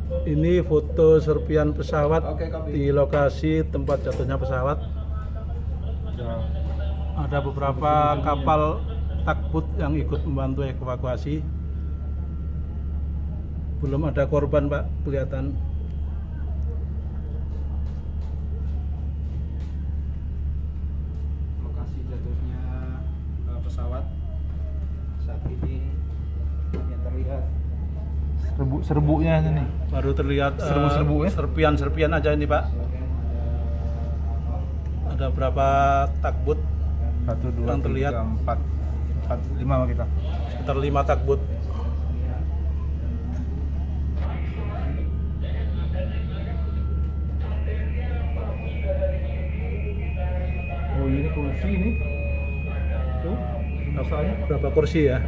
Ini foto serpian pesawat di lokasi tempat jatuhnya pesawat. Ada beberapa kapal takbut yang ikut membantu evakuasi. Belum ada korban, Pak, kelihatan. Lokasi jatuhnya pesawat saat ini yang terlihat Serbu-serbunya ini. Baru terlihat Serbu-serbu ya? serpian-serpian aja ini, Pak. Ada berapa takbut 1, 2, yang terlihat? 3, 4, 5 sama kita. Sekitar 5 takbut. Oh ini kursi ini. Tuh, Berapa kursi ya?